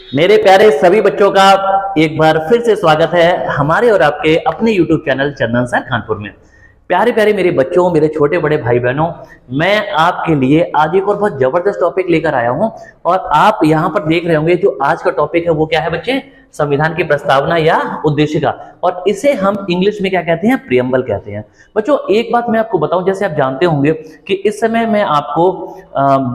मेरे प्यारे सभी बच्चों का एक बार फिर से स्वागत है हमारे और आपके अपने YouTube चैनल चंदन सर कानपुर में। प्यारे प्यारे मेरे बच्चों, मेरे छोटे बड़े भाई बहनों, मैं आपके लिए आज एक और बहुत जबरदस्त टॉपिक लेकर आया हूं। और आप यहां पर देख रहे होंगे जो आज का टॉपिक है वो क्या है बच्चे? संविधान की प्रस्तावना या उद्देशिका। और इसे हम इंग्लिश में क्या कहते हैं? प्रियम्बल कहते हैं। बच्चों एक बात मैं आपको बताऊं, जैसे आप जानते होंगे कि इस समय मैं आपको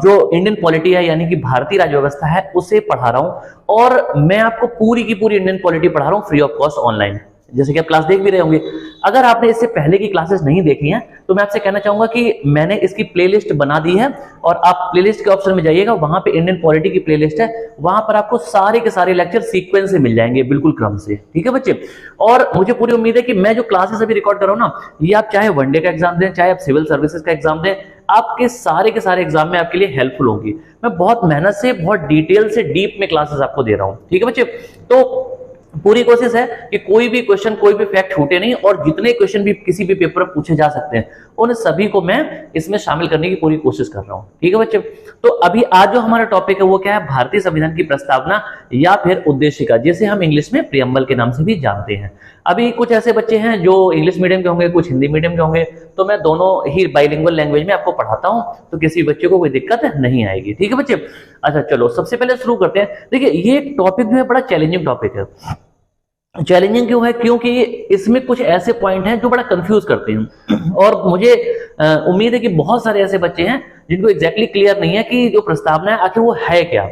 जो इंडियन पॉलिटी है यानी कि भारतीय राज्य व्यवस्था है उसे पढ़ा रहा हूं। और मैं आपको पूरी की पूरी इंडियन पॉलिटी पढ़ा रहा हूं फ्री ऑफ कॉस्ट ऑनलाइन, जैसे कि आप क्लास देख भी रहे होंगे। अगर आपने इससे पहले की क्लासेस नहीं देखी हैं तो मैं आपसे कहना चाहूंगा कि मैंने इसकी प्लेलिस्ट बना दी है और आप प्लेलिस्ट के ऑप्शन में जाइएगा, वहां पे इंडियन पॉलिटी की प्लेलिस्ट है, वहां पर आपको सारे के सारे लेक्चर सीक्वेंस से मिल जाएंगे, बिल्कुल क्रम से। ठीक है बच्चे? और मुझे पूरी उम्मीद है कि मैं जो क्लासेस अभी रिकॉर्ड कर रहा हूं ना, ये आप चाहे वनडे का एग्जाम दें, चाहे आप सिविल सर्विसेज का एग्जाम दें, आपके सारे के सारे एग्जाम में आपके लिए हेल्पफुल होंगी। मैं बहुत मेहनत से, बहुत डिटेल से, डीप में क्लासेस आपको दे रहा हूं। ठीक है बच्चे? तो पूरी कोशिश है कि कोई भी क्वेश्चन, कोई भी फैक्ट छूटे नहीं, और जितने क्वेश्चन भी किसी भी पेपर में पूछे जा सकते हैं उन सभी को मैं इसमें शामिल करने की पूरी कोशिश कर रहा हूं। ठीक है बच्चे? तो अभी आज जो हमारा टॉपिक है वो क्या है? भारतीय संविधान की प्रस्तावना या फिर उद्देशिका, जिसे हम इंग्लिश में प्रियम्बल के नाम से भी जानते हैं। अभी कुछ ऐसे बच्चे हैं जो इंग्लिश मीडियम के होंगे, कुछ हिंदी मीडियम के होंगे, तो मैं दोनों ही बाइलिंगुअल लैंग्वेज में आपको पढ़ाता हूं, तो किसी बच्चे को कोई दिक्कत नहीं आएगी। ठीक है बच्चे? अच्छा चलो सबसे पहले शुरू करते हैं। देखिए ये टॉपिक जो है बड़ा चैलेंजिंग टॉपिक है। चैलेंजिंग क्यों है? क्योंकि इसमें कुछ ऐसे पॉइंट हैं जो बड़ा कंफ्यूज करते हैं, और मुझे उम्मीद है कि बहुत सारे ऐसे बच्चे हैं जिनको एग्जैक्टली क्लियर नहीं है कि जो प्रस्तावना है आखिर वो है क्या।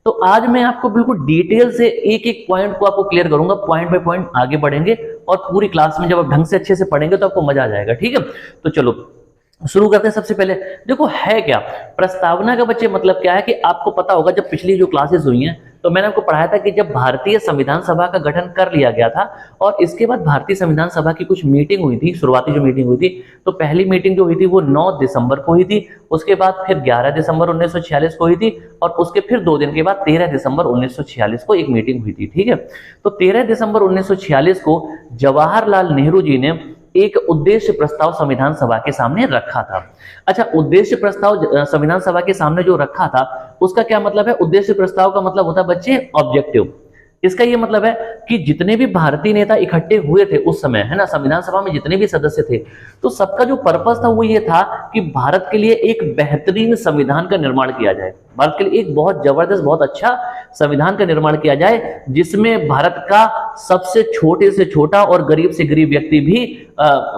तो आज मैं आपको बिल्कुल डिटेल से एक एक पॉइंट को आपको क्लियर करूंगा, पॉइंट बाय पॉइंट आगे बढ़ेंगे, और पूरी क्लास में जब आप ढंग से अच्छे से पढ़ेंगे तो आपको मजा आ जाएगा। ठीक है? तो चलो शुरू करते हैं। सबसे पहले देखो है क्या प्रस्तावना का बच्चे, मतलब क्या है कि आपको पता होगा जब पिछली जो क्लासेस हुई हैं तो मैंने आपको पढ़ाया था कि जब भारतीय संविधान सभा का गठन कर लिया गया था और इसके बाद भारतीय संविधान सभा की कुछ मीटिंग हुई थी, शुरुआती जो मीटिंग हुई थी, तो पहली मीटिंग जो हुई थी वो 9 दिसंबर को हुई थी, उसके बाद फिर 11 दिसंबर 1946 को हुई थी, और उसके फिर 2 दिन के बाद 13 दिसंबर 1946 को एक मीटिंग हुई थी। ठीक है? तो 13 दिसंबर 1946 को जवाहरलाल नेहरू जी ने एक उद्देश्य प्रस्ताव संविधान सभा के सामने रखा था। अच्छा, उद्देश्य प्रस्ताव संविधान सभा के सामने जो रखा था उसका क्या मतलब है? उद्देश्य प्रस्ताव का मतलब होता है बच्चे ऑब्जेक्टिव। इसका ये मतलब है कि जितने भी भारतीय नेता इकट्ठे हुए थे उस समय, है ना, संविधान सभा में जितने भी सदस्य थे, तो सबका जो पर्पस था वो ये था कि भारत के लिए एक बेहतरीन संविधान का निर्माण किया जाए, भारत के लिए एक बहुत जबरदस्त, बहुत अच्छा संविधान का निर्माण किया जाए, जिसमें भारत का सबसे छोटे से छोटा और गरीब से गरीब व्यक्ति भी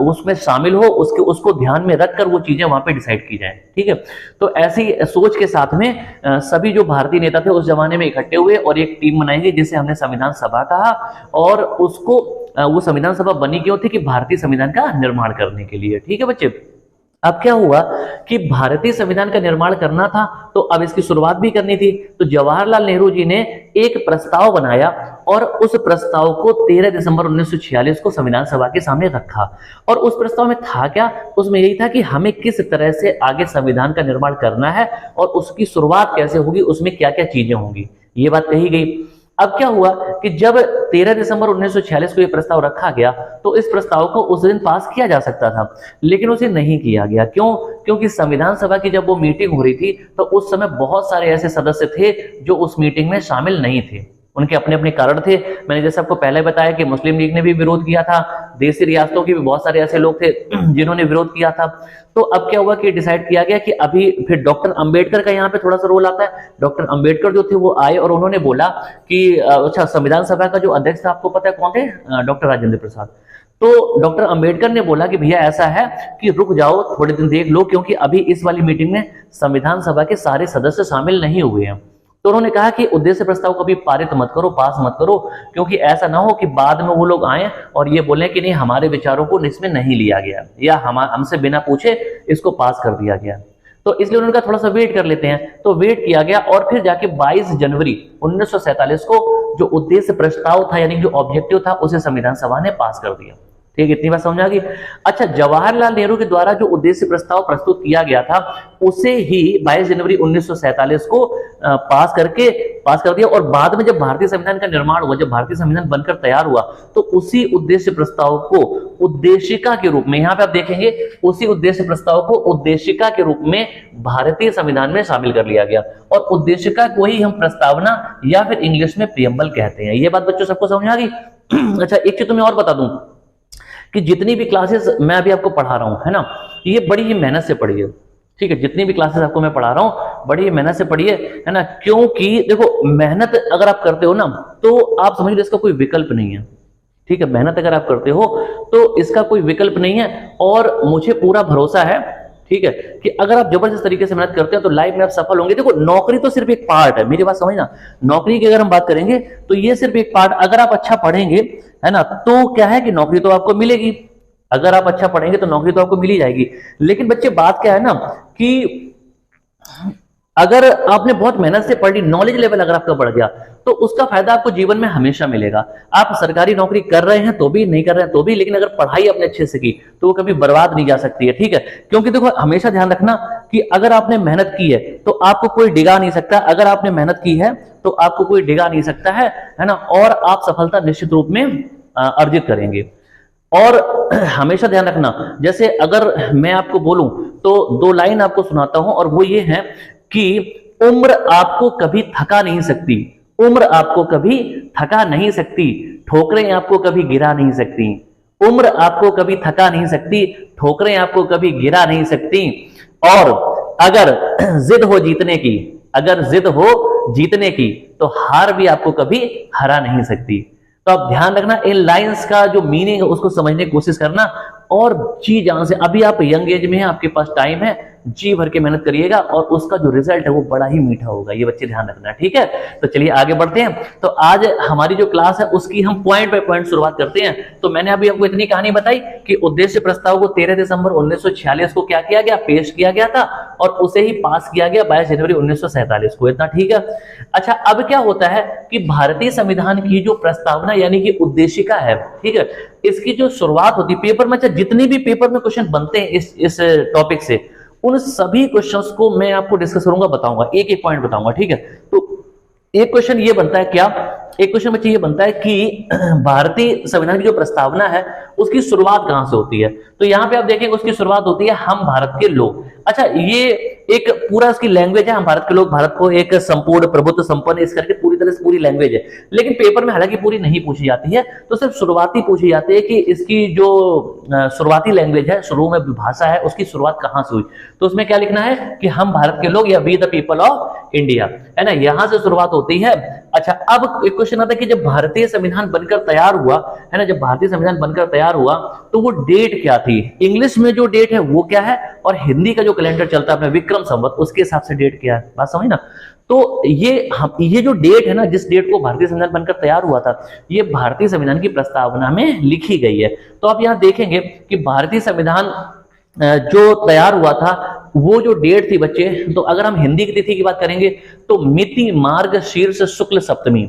उसमें शामिल हो, उसको ध्यान में रखकर वो चीजें वहां पे डिसाइड की जाए। ठीक है? तो ऐसी सोच के साथ में सभी जो भारतीय नेता थे उस जमाने में इकट्ठे हुए और एक टीम बनाई गई जिसे हमने संविधान सभा कहा। और उसको वो संविधान सभा बनी क्यों थी? कि भारतीय संविधान का निर्माण करने के लिए। ठीक है बच्चे? अब क्या हुआ कि भारतीय संविधान का निर्माण करना था तो अब इसकी शुरुआत भी करनी थी, तो जवाहरलाल नेहरू जी ने एक प्रस्ताव बनाया और उस प्रस्ताव को 13 दिसंबर 1946 को संविधान सभा के सामने रखा। और उस प्रस्ताव में था क्या? उसमें यही था कि हमें किस तरह से आगे संविधान का निर्माण करना है और उसकी शुरुआत कैसे होगी, उसमें क्या क्या चीजें होंगी, ये बात कही गई। अब क्या हुआ कि जब 13 दिसंबर 1946 को यह प्रस्ताव रखा गया तो इस प्रस्ताव को उस दिन पास किया जा सकता था, लेकिन उसे नहीं किया गया। क्यों? क्योंकि संविधान सभा की जब वो मीटिंग हो रही थी तो उस समय बहुत सारे ऐसे सदस्य थे जो उस मीटिंग में शामिल नहीं थे, उनके अपने अपने कारण थे। मैंने जैसे आपको पहले बताया कि मुस्लिम लीग ने भी विरोध किया था, देशी रियासतों के भी बहुत सारे ऐसे लोग थे जिन्होंने विरोध किया था। तो अब क्या हुआ कि डिसाइड किया गया कि अभी फिर डॉक्टर अंबेडकर का यहाँ पे थोड़ा सा रोल आता है। डॉक्टर अंबेडकर जो थे वो आए और उन्होंने बोला कि अच्छा, संविधान सभा का जो अध्यक्ष था आपको पता है कौन थे? डॉक्टर राजेंद्र प्रसाद। तो डॉक्टर अंबेडकर ने बोला कि भैया ऐसा है कि रुक जाओ, थोड़े दिन देख लो, क्योंकि अभी इस वाली मीटिंग में संविधान सभा के सारे सदस्य शामिल नहीं हुए हैं। तो उन्होंने कहा कि उद्देश्य प्रस्ताव को भी पारित मत करो, पास मत करो, क्योंकि ऐसा ना हो कि बाद में वो लोग आए और ये बोले कि नहीं, हमारे विचारों को इसमें नहीं लिया गया या हमसे बिना पूछे इसको पास कर दिया गया। तो इसलिए उन्होंने कहा थोड़ा सा वेट कर लेते हैं। तो वेट किया गया और फिर जाके 22 जनवरी 1947 को जो उद्देश्य प्रस्ताव था यानी जो ऑब्जेक्टिव था उसे संविधान सभा ने पास कर दिया। ठीक है, इतनी बात समझ आ गई। अच्छा, जवाहरलाल नेहरू के द्वारा जो उद्देश्य प्रस्ताव प्रस्तुत किया गया था उसे ही 22 जनवरी 1947 को पास कर दिया। और बाद में जब भारतीय संविधान का निर्माण हुआ, जब भारतीय संविधान बनकर तैयार हुआ, तो उसी उद्देश्य प्रस्ताव को उद्देशिका के रूप में, यहां पे आप देखेंगे, उसी उद्देश्य प्रस्ताव को उद्देशिका के रूप में भारतीय संविधान में शामिल कर लिया गया। और उद्देशिका को ही हम प्रस्तावना या फिर इंग्लिश में प्रियम्बल कहते हैं। ये बात बच्चों सबको समझ आ गई। अच्छा, एक चीज तुम्हें और बता दूं कि जितनी भी क्लासेस मैं अभी आपको पढ़ा रहा हूं, है ना, ये बड़ी ही मेहनत से पढ़िए। ठीक है, जितनी भी क्लासेस आपको मैं पढ़ा रहा हूं बड़ी ही मेहनत से पढ़िए, है ना, क्योंकि देखो मेहनत अगर आप करते हो ना तो आप समझ लो इसका कोई विकल्प नहीं है। ठीक है, मेहनत अगर आप करते हो तो इसका कोई विकल्प नहीं है। और मुझे पूरा भरोसा है, ठीक है, कि अगर आप जबरदस्त तरीके से मेहनत करते हो तो लाइफ में आप सफल होंगे। देखो, नौकरी तो सिर्फ एक पार्ट है, मेरी बात समझना, नौकरी की अगर हम बात करेंगे तो ये सिर्फ एक पार्ट, अगर आप अच्छा पढ़ेंगे, है ना, तो क्या है कि नौकरी तो आपको मिलेगी। अगर आप अच्छा पढ़ेंगे तो नौकरी तो आपको मिल ही जाएगी। लेकिन बच्चे बात क्या है ना कि अगर आपने बहुत मेहनत से पढ़ ली, नॉलेज लेवल अगर आपका बढ़ गया, तो उसका फायदा आपको जीवन में हमेशा मिलेगा। आप सरकारी नौकरी कर रहे हैं तो भी, नहीं कर रहे हैं तो भी, लेकिन अगर पढ़ाई आपने अच्छे से की तो वो कभी बर्बाद नहीं जा सकती है। ठीक है, क्योंकि देखो हमेशा ध्यान रखना कि अगर आपने मेहनत की है तो आपको कोई डिगा नहीं सकता। अगर आपने मेहनत की है तो आपको कोई डिगा नहीं सकता है ना, और आप सफलता निश्चित रूप में अर्जित करेंगे। और हमेशा ध्यान रखना, जैसे अगर मैं आपको बोलूं तो 2 लाइन आपको सुनाता हूं, और वो ये है कि उम्र आपको कभी थका नहीं सकती, उम्र आपको कभी थका नहीं सकती, ठोकरें आपको कभी गिरा नहीं सकती। उम्र आपको कभी थका नहीं सकती, ठोकरें आपको कभी गिरा नहीं सकती। और अगर जिद हो जीतने की, अगर जिद हो जीतने की, तो हार भी आपको कभी हरा नहीं सकती। तो आप ध्यान रखना, इन लाइंस का जो मीनिंग है उसको समझने की कोशिश करना, और जी जान से, अभी आप यंग एज में हैं, आपके पास टाइम है, जी भर के मेहनत करिएगा और उसका जो रिजल्ट है वो बड़ा ही मीठा होगा। ये बच्चे ध्यान रखना, ठीक है। तो चलिए आगे बढ़ते हैं। तो आज हमारी जो क्लास है उसकी हम पॉइंट बाय पॉइंट शुरुआत करते हैं। तो मैंने अभी आपको इतनी कहानी बताई कि उद्देश्य प्रस्ताव को 13 दिसंबर 1946 को क्या किया गया, पेश किया गया था, और उसे ही पास किया गया 22 जनवरी 1947 को। इतना ठीक है। अच्छा, अब क्या होता है कि भारतीय संविधान की जो प्रस्तावना यानी कि उद्देशिका है, ठीक है, इसकी जो शुरुआत होती है पेपर में, जितने भी पेपर में क्वेश्चन बनते हैं इस टॉपिक से, उन सभी क्वेश्चंस को मैं आपको डिस्कस करूंगा, बताऊंगा, एक एक पॉइंट बताऊंगा, ठीक है। तो एक क्वेश्चन ये बनता है, क्या एक क्वेश्चन बच्चे ये बनता है कि भारतीय संविधान की जो प्रस्तावना है उसकी शुरुआत कहां से होती है। तो यहां पे आप देखेंगे उसकी शुरुआत होती है हम भारत के लोग। अच्छा, ये एक पूरा इसकी लैंग्वेज है, हम भारत के लोग, भारत को एक संपूर्ण प्रभुत्व संपन्न इस करके पूरी तरह से पूरी लैंग्वेज है। लेकिन पेपर में हालांकि पूरी नहीं पूछी जाती है, तो सिर्फ शुरुआती पूछी जाती है कि इसकी जो शुरुआती लैंग्वेज है, शुरू में भाषा है, उसकी शुरुआत कहां से हुई। तो उसमें क्या लिखना है कि हम भारत के लोग या we the people of India, है ना, यहां से शुरुआत होती है। अच्छा, अब एक क्वेश्चन आता है कि जब भारतीय संविधान बनकर तैयार हुआ, है ना, जब भारतीय संविधान बनकर तैयार हुआ तो वो डेट क्या थी, इंग्लिश में जो डेट है वो क्या है, और हिंदी का जो कैलेंडर चलता है अपने विक्रम संवत, उसके हिसाब से डेट क्या है, बात समझ ना। तो ये जो डेट है ना, जिस डेट को भारतीय संविधान बनकर तैयार हुआ था, ये भारतीय संविधान की प्रस्तावना में लिखी गई है। तो आप यहां देखेंगे कि भारतीय संविधान जो तैयार हुआ था वो जो डेट थी बच्चे, तो अगर हम हिंदी की तिथि की बात करेंगे तो मिति मार्गशीर्ष शुक्ल सप्तमी,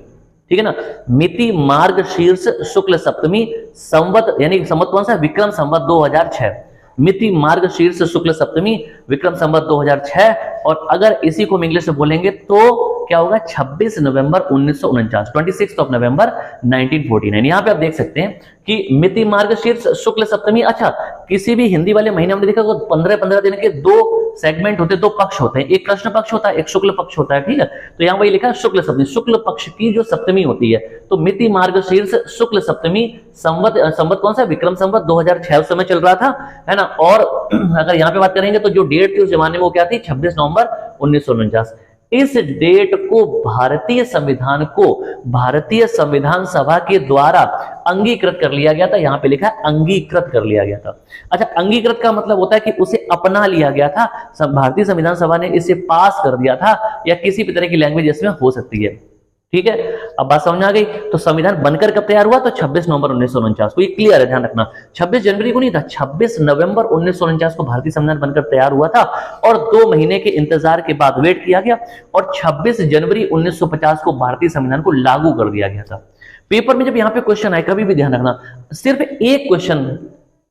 ठीक है ना, मिति मार्गशीर्ष शुक्ल सप्तमी, संवत यानी संवत कौन सा, विक्रम संवत 2006, मिति मार्गशीर्ष शुक्ल सप्तमी, विक्रम संवत 2006। और अगर इसी को हम इंग्लिश में बोलेंगे तो क्या होगा, 26 नवंबर 1949, 26 ऑफ नवंबर 1949। यहां पे आप देख सकते हैं कि मिति मार्गशीर्ष शुक्ल सप्तमी। अच्छा, किसी भी हिंदी वाले महीने में देखा 15-15 दिन के 2 सेगमेंट होते हैं, 2 पक्ष होते हैं, एक कृष्ण पक्ष होता है, एक शुक्ल पक्ष होता है, ठीक है। तो यहां वही लिखा है शुक्ल सप्तमी, शुक्ल पक्ष की जो सप्तमी होती है, तो मिति मार्गशीर्ष शुक्ल सप्तमी, संवत कौन सा, विक्रम संवत 2006 उस समय चल रहा था, है ना। और अगर यहां पे बात करेंगे तो जो डेट थी उस जमाने में वो क्या थी, 26 नवंबर 1949। इस डेट को भारतीय संविधान सभा के द्वारा अंगीकृत कर लिया गया था। यहां पे लिखा है अंगीकृत कर लिया गया था। अच्छा, अंगीकृत का मतलब होता है कि उसे अपना लिया गया था, भारतीय संविधान सभा ने इसे पास कर दिया था, या किसी भी तरह की लैंग्वेज इसमें हो सकती है, ठीक है। अब बात समझ आ गई। तो संविधान बनकर कब तैयार हुआ? तो 26 नवंबर 1949 को। ये क्लियर है, ध्यान रखना। 26 जनवरी को नहीं था, 26 नवंबर 1949 को भारतीय संविधान बनकर तैयार हुआ था और 2 महीने के इंतजार के बाद वेट किया गया और 26 जनवरी 1950 को भारतीय संविधान को लागू कर दिया गया था। पेपर में जब यहाँ पे क्वेश्चन आए, कभी भी ध्यान रखना, सिर्फ एक क्वेश्चन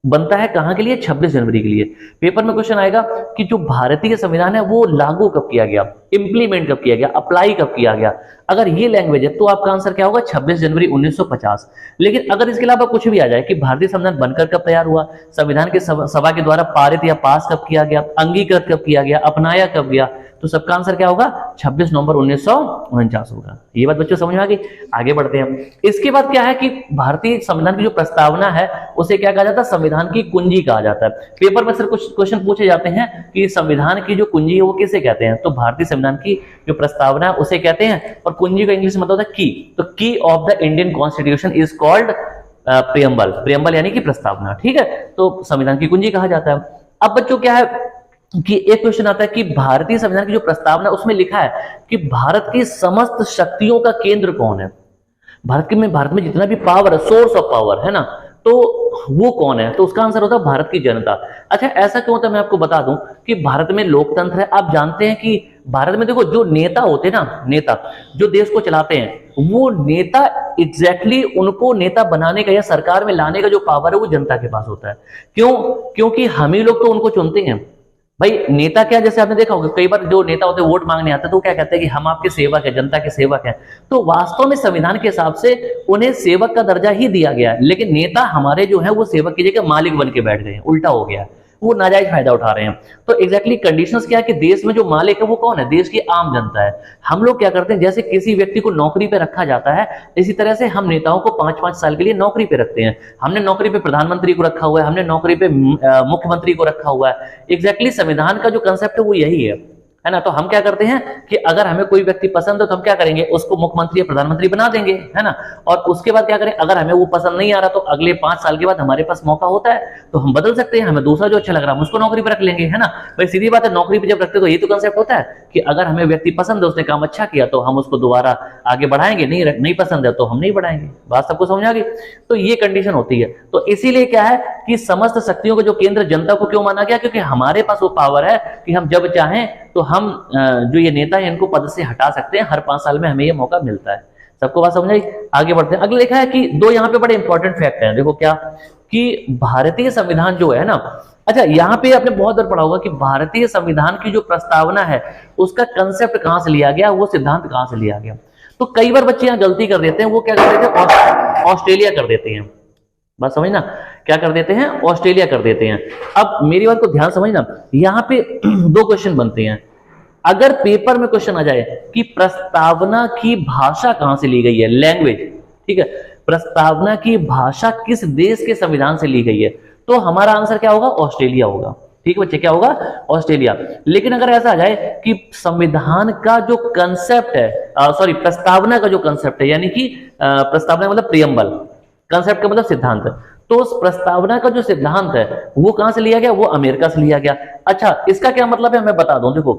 बनता है कहां के लिए? 26 जनवरी के लिए। पेपर में क्वेश्चन आएगा कि जो भारतीय संविधान है वो लागू कब किया गया, इंप्लीमेंट कब किया गया, अप्लाई कब किया गया। अगर ये लैंग्वेज है तो आपका आंसर क्या होगा? 26 जनवरी 1950। लेकिन अगर इसके अलावा कुछ भी आ जाए कि भारतीय संविधान बनकर कब तैयार हुआ, संविधान के सभा के द्वारा पारित या पास कब किया गया, अंगीकृत कब किया गया, अपनाया कब गया, तो सबका आंसर क्या होगा? 26 नवंबर 1949 होगा। ये बात बच्चों समझ में आ गई। आगे बढ़ते हैं। इसके बाद क्या है कि भारतीय संविधान की जो प्रस्तावना है उसे क्या कहा जाता है? संविधान की कुंजी कहा जाता है। पेपर में सिर्फ कुछ क्वेश्चन पूछे जाते हैं कि संविधान की जो कुंजी है वो किसे कहते हैं, तो भारतीय संविधान की जो प्रस्तावना है उसे कहते हैं। और कुंजी का इंग्लिश में मतलब होता है की। तो की of the Indian constitution is called preamble. Preamble यानी कि प्रस्तावना, ठीक है। तो संविधान की कुंजी कहा जाता है। अब बच्चों क्या है कि एक क्वेश्चन आता है कि भारतीय संविधान की जो प्रस्तावना उसमें लिखा है कि भारत की समस्त शक्तियों का केंद्र कौन है। भारत में जितना भी पावर है, सोर्स ऑफ पावर है ना, तो वो कौन है? तो उसका आंसर होता है भारत की जनता। अच्छा, ऐसा क्यों होता है मैं आपको बता दूं कि भारत में लोकतंत्र है। आप जानते हैं कि भारत में देखो जो नेता होते हैं ना, नेता जो देश को चलाते हैं, वो नेता एग्जैक्टली उनको नेता बनाने का या सरकार में लाने का जो पावर है वो जनता के पास होता है। क्यों? क्योंकि हम ही लोग तो उनको चुनते हैं भाई। नेता क्या, जैसे आपने देखा होगा कई बार जो नेता होते हैं वोट मांगने आते हैं तो क्या कहते हैं कि हम आपके सेवक हैं, जनता के सेवक हैं। तो वास्तव में संविधान के हिसाब से उन्हें सेवक का दर्जा ही दिया गया है, लेकिन नेता हमारे जो है वो सेवक की जगह मालिक बन के बैठ गए हैं, उल्टा हो गया है, वो नाजायज फायदा उठा रहे हैं। तो एग्जैक्टली कंडीशंस क्या है कि देश में जो मालिक है वो कौन है? देश की आम जनता है। हम लोग क्या करते हैं, जैसे किसी व्यक्ति को नौकरी पे रखा जाता है, इसी तरह से हम नेताओं को 5-5 साल के लिए नौकरी पे रखते हैं। हमने नौकरी पे प्रधानमंत्री को रखा हुआ है, हमने नौकरी पे मुख्यमंत्री को रखा हुआ है। एग्जैक्टली संविधान का जो कंसेप्ट है वो यही है ना। तो हम क्या करते हैं कि अगर हमें कोई व्यक्ति पसंद है तो हम क्या करेंगे, उसको मुख्यमंत्री या प्रधानमंत्री बना देंगे, है ना। और उसके बाद क्या करें, अगर हमें वो पसंद नहीं आ रहा तो अगले 5 साल के बाद हमारे पास मौका होता है तो हम बदल सकते हैं। हमें दूसरा जो अच्छा लग रहा है हम उसको नौकरी पर रख लेंगे, है ना। भाई सीधी बात है, नौकरी पर जब रखते तो ये तो कंसेप्ट होता है कि अगर हमें व्यक्ति पसंद है, उसने काम अच्छा किया तो हम उसको दोबारा आगे बढ़ाएंगे, नहीं पसंद है तो हम नहीं बढ़ाएंगे। बात सबको समझ आ गई। तो ये कंडीशन होती है। तो इसीलिए क्या है कि समस्त शक्तियों का जो केंद्र जनता को क्यों माना गया, क्योंकि हमारे पास वो पावर है कि हम जब चाहें तो हम जो ये नेता है इनको पद से हटा सकते हैं। हर 5 साल में हमें ये मौका मिलता है। सबको बात समझ आई। आगे बढ़ते हैं। अगले लिखा है कि 2 यहाँ पे बड़े इंपॉर्टेंट फैक्ट हैं। देखो क्या, कि भारतीय संविधान जो है ना, अच्छा यहाँ पे आपने बहुत बार पढ़ा होगा कि भारतीय संविधान की जो प्रस्तावना है उसका कंसेप्ट कहां से लिया गया, वो सिद्धांत कहां से लिया गया। तो कई बार बच्चे यहाँ गलती कर देते हैं, वो क्या कर देते हैं, ऑस्ट्रेलिया कर देते हैं। बात समझना, क्या कर देते हैं, ऑस्ट्रेलिया कर देते हैं। अब मेरी बात को ध्यान समझना, यहाँ पे 2 क्वेश्चन बनते हैं। अगर पेपर में क्वेश्चन आ जाए कि प्रस्तावना की भाषा कहां से ली गई है, लैंग्वेज, ठीक है, प्रस्तावना की भाषा किस देश के संविधान से ली गई है, तो हमारा आंसर क्या होगा, ऑस्ट्रेलिया होगा। ठीक है बच्चे, क्या होगा, ऑस्ट्रेलिया। लेकिन अगर ऐसा आ जाए कि संविधान का जो कंसेप्ट है, प्रस्तावना का जो कंसेप्ट है, यानी कि प्रस्तावना मतलब प्रियम्बल, कंसेप्ट का मतलब सिद्धांत, तो उस प्रस्तावना का जो सिद्धांत है वो कहां से लिया गया, वो अमेरिका से लिया गया। अच्छा, इसका क्या मतलब है मैं बता दूं। देखो,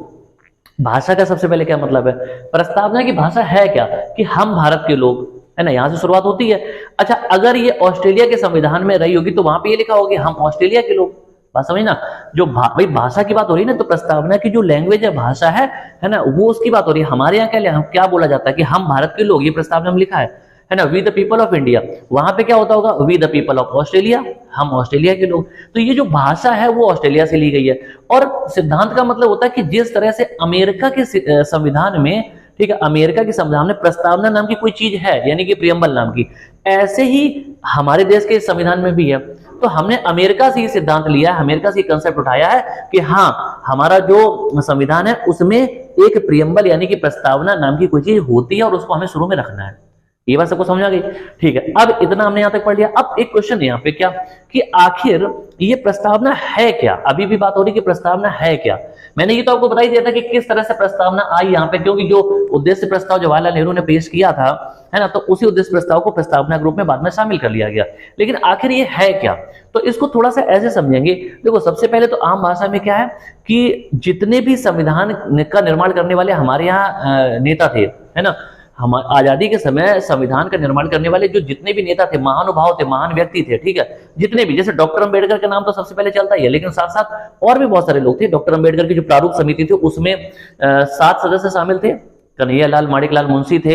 भाषा का सबसे पहले क्या मतलब है, प्रस्तावना की भाषा है क्या, कि हम भारत के लोग, है ना, यहां से शुरुआत होती है। अच्छा, अगर ये ऑस्ट्रेलिया के संविधान में रही होगी तो वहां पे ये लिखा होगा हम ऑस्ट्रेलिया के लोग। बात समझना, जो भाई भाषा की बात हो रही है ना, तो प्रस्तावना की जो लैंग्वेज है, भाषा है ना, वो उसकी बात हो रही है। हमारे यहाँ क्या बोला जाता है कि हम भारत के लोग, ये प्रस्तावना में लिखा है ना, we the people of India. वहां पे क्या होता होगा, we the people of Australia, हम ऑस्ट्रेलिया के लोग। तो ये जो भाषा है वो ऑस्ट्रेलिया से ली गई है। और सिद्धांत का मतलब होता है कि जिस तरह से अमेरिका के संविधान में, ठीक है, अमेरिका के संविधान में प्रस्तावना नाम की कोई चीज है, यानी कि प्रियम्बल नाम की, ऐसे ही हमारे देश के संविधान में भी है। तो हमने अमेरिका से ये सिद्धांत लिया है, अमेरिका से कंसेप्ट उठाया है कि हाँ, हमारा जो संविधान है उसमें एक प्रियम्बल यानी कि प्रस्तावना नाम की कोई चीज होती है और उसको हमें शुरू में रखना है। ये बात सबको समझ आ गई, ठीक है। अब इतना हमने यहां तक पढ़ लिया। अब एक क्वेश्चन है यहाँ पे, क्या कि आखिर ये प्रस्तावना है क्या। अभी भी बात हो रही कि प्रस्तावना है क्या। मैंने ये तो आपको बता ही दिया था कि किस तरह से प्रस्तावना आई यहाँ पे, क्योंकि जो उद्देश्य प्रस्ताव जवाहरलाल नेहरू ने पेश किया था, है ना, तो उसी उद्देश्य प्रस्ताव को प्रस्तावना के रूप में बाद में शामिल कर लिया गया। लेकिन आखिर ये है क्या, तो इसको थोड़ा सा ऐसे समझेंगे। देखो, सबसे पहले तो आम भाषा में क्या है कि जितने भी संविधान का निर्माण करने वाले हमारे यहाँ नेता थे, है ना, हम आजादी के समय संविधान का निर्माण करने वाले जो जितने भी नेता थे, महानुभाव थे, महान व्यक्ति थे, ठीक है, जितने भी, जैसे डॉक्टर अंबेडकर का नाम तो सबसे पहले चलता ही है, लेकिन साथ साथ और भी बहुत सारे लोग थे। डॉक्टर अंबेडकर की जो प्रारूप समिति थी उसमें 7 सदस्य शामिल थे। कन्हैया लाल माणिकलाल मुंशी थे,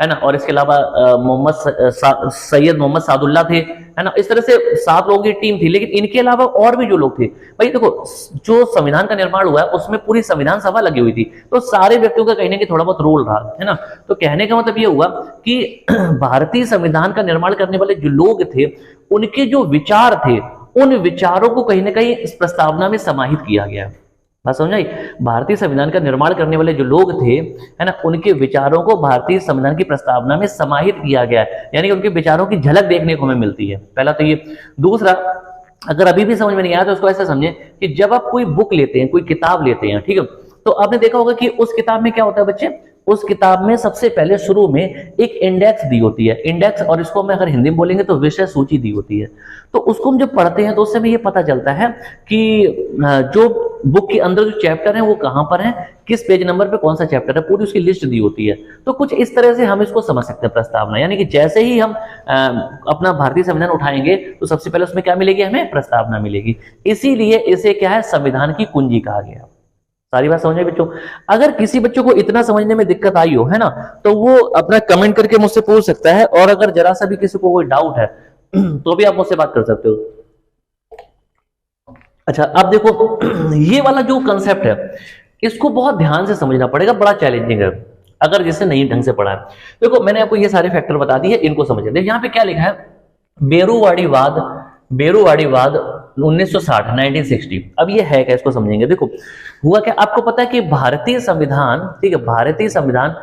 है ना, और इसके अलावा सैयद मोहम्मद सादुल्ला थे, है ना। इस तरह से 7 लोगों की टीम थी। लेकिन इनके अलावा और भी जो लोग थे, भाई देखो, जो संविधान का निर्माण हुआ है उसमें पूरी संविधान सभा लगी हुई थी, तो सारे व्यक्तियों का कहीं ना कहीं थोड़ा बहुत रोल रहा, है ना। तो कहने का मतलब ये हुआ कि भारतीय संविधान का निर्माण करने वाले जो लोग थे, उनके जो विचार थे, उन विचारों को कहीं ना कहीं इस प्रस्तावना में समाहित किया गया। बात समझ आई? भारतीय संविधान का निर्माण करने वाले जो लोग थे, है ना, उनके विचारों को भारतीय संविधान की प्रस्तावना में समाहित किया गया है, यानी कि उनके विचारों की झलक देखने को हमें मिलती है। पहला तो ये। दूसरा, अगर अभी भी समझ में नहीं आया तो उसको ऐसे समझे कि जब आप कोई बुक लेते हैं, कोई किताब लेते हैं, ठीक है, तो आपने देखा होगा कि उस किताब में क्या होता है बच्चे, उस किताब में सबसे पहले शुरू में एक इंडेक्स दी होती है, इंडेक्स, और इसको मैं अगर हिंदी में बोलेंगे तो विषय सूची दी होती है। तो उसको हम जब पढ़ते हैं तो उससे हमें ये पता चलता है कि जो बुक के अंदर जो चैप्टर है वो कहां पर है, किस पेज नंबर पे कौन सा चैप्टर है, पूरी उसकी लिस्ट दी होती है। तो कुछ इस तरह से हम इसको समझ सकते हैं प्रस्तावना, यानी कि जैसे ही हम अपना भारतीय संविधान उठाएंगे तो सबसे पहले उसमें क्या मिलेगी, हमें प्रस्तावना मिलेगी। इसीलिए इसे क्या है, संविधान की कुंजी कहा गया। सारी बात समझ में बच्चों? अगर किसी बच्चों को इतना समझने में दिक्कत आई हो, है ना, तो वो अपना कमेंट करके मुझसे पूछ सकता है, और अगर जरा सा भी किसी को कोई डाउट है तो भी आप मुझसे बात कर सकते हो। अच्छा, अब देखो, ये वाला जो कंसेप्ट है इसको बहुत ध्यान से समझना पड़ेगा, बड़ा चैलेंजिंग है अगर जिससे नहीं ढंग से पढ़ा है। देखो, मैंने आपको ये सारे फैक्टर बता दिए, इनको समझिए। देखिए यहाँ पे क्या लिखा है, बेरुवाड़ीवाद 1960 1960। अब ये है क्या, इसको समझेंगे। देखो हुआ क्या, आपको पता है कि भारतीय संविधान, ठीक है, भारतीय संविधान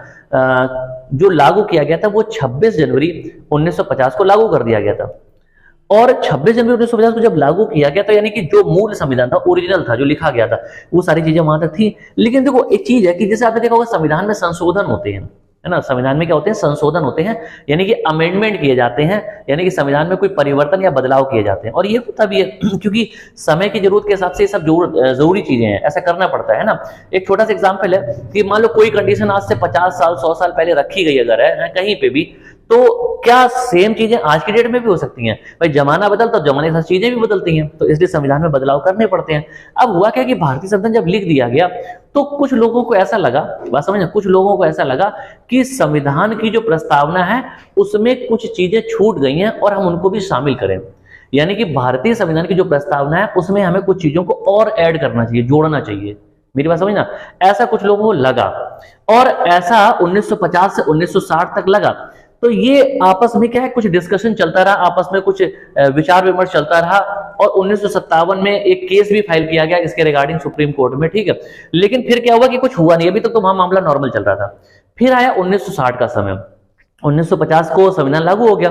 जो लागू किया गया था वो 26 जनवरी 1950 को लागू कर दिया गया था। और 26 जनवरी 1950 को जब लागू किया गया तो यानी कि जो मूल संविधान था, ओरिजिनल था, जो लिखा गया था, वो सारी चीजें वहां तक थी। लेकिन देखो एक चीज है कि जैसे आपने देखा होगा संविधान में संशोधन होते हैं, है ना, संविधान में क्या होते हैं, संशोधन होते हैं, यानी कि अमेंडमेंट किए जाते हैं, यानी कि संविधान में कोई परिवर्तन या बदलाव किए जाते हैं। और ये होता भी है क्योंकि समय की जरूरत के हिसाब से ये सब जरूरी चीजें हैं, ऐसा करना पड़ता है ना। एक छोटा सा एग्जांपल है कि मान लो कोई कंडीशन आज से 50 साल 100 साल पहले रखी गई अगर है कहीं पे भी, तो क्या सेम चीजें आज की डेट में भी हो सकती हैं? भाई जमाना बदलता तो जमाने के साथ चीजें भी बदलती हैं, तो इसलिए संविधान में बदलाव करने पड़ते हैं। अब हुआ क्या कि भारतीय संविधान जब लिख दिया गया तो कुछ लोगों को ऐसा लगा, बात समझना, कुछ लोगों को ऐसा लगा कि संविधान की जो प्रस्तावना है उसमें कुछ चीजें छूट गई हैं और हम उनको भी शामिल करें। यानी कि भारतीय संविधान की जो प्रस्तावना है उसमें हमें कुछ चीजों को और ऐड करना चाहिए, जोड़ना चाहिए। मेरी बात समझना, ऐसा कुछ लोगों को लगा, और ऐसा 1950 से 1960 तक लगा। तो ये आपस में क्या है, कुछ डिस्कशन चलता रहा, आपस में कुछ विचार विमर्श चलता रहा, और 1957 में एक केस भी फाइल किया गया इसके रिगार्डिंग सुप्रीम कोर्ट में, ठीक है। लेकिन फिर क्या हुआ कि कुछ हुआ नहीं, अभी तक तो वहां मामला नॉर्मल चल रहा था। फिर आया 1960 का समय, 1950 को संविधान लागू हो गया,